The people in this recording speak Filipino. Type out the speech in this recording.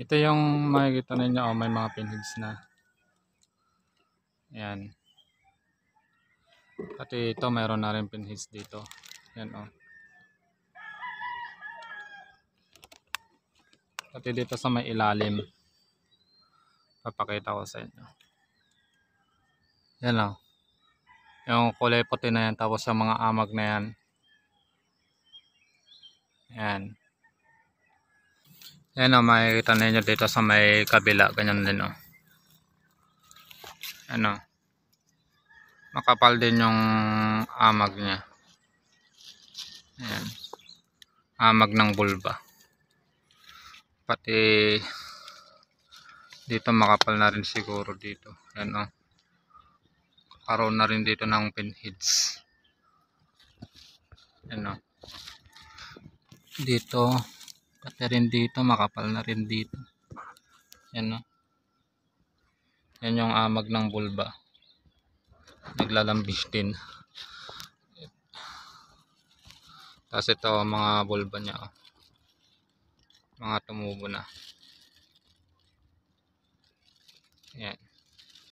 Ito yung makikita ninyo, oh, may mga pinheads na. Ayan. Pati ito, mayroon na rin pinheads dito. Ayan, oh. Pati dito sa may ilalim. Papakita ko sa inyo. Ayan, oh. Yung kulay puti na yan, tapos sa mga amag na yan. Ayan. Ayan, oh, makikita ninyo dito sa may kabila. Ganyan din, oh. Ano, makapal din yung amag niya. Ayan. Amag ng bulba. Pati dito makapal na rin siguro dito. Ayan, oh. Karoon na rin dito ng pinheads. Ayan, oh. Dito, pati rin dito, makapal na rin dito. Ayan, oh. Yan yung amag ng bulba. Naglalambis din. Tapos ito mga bulba niya, oh. Mga tumubo na. Ayan.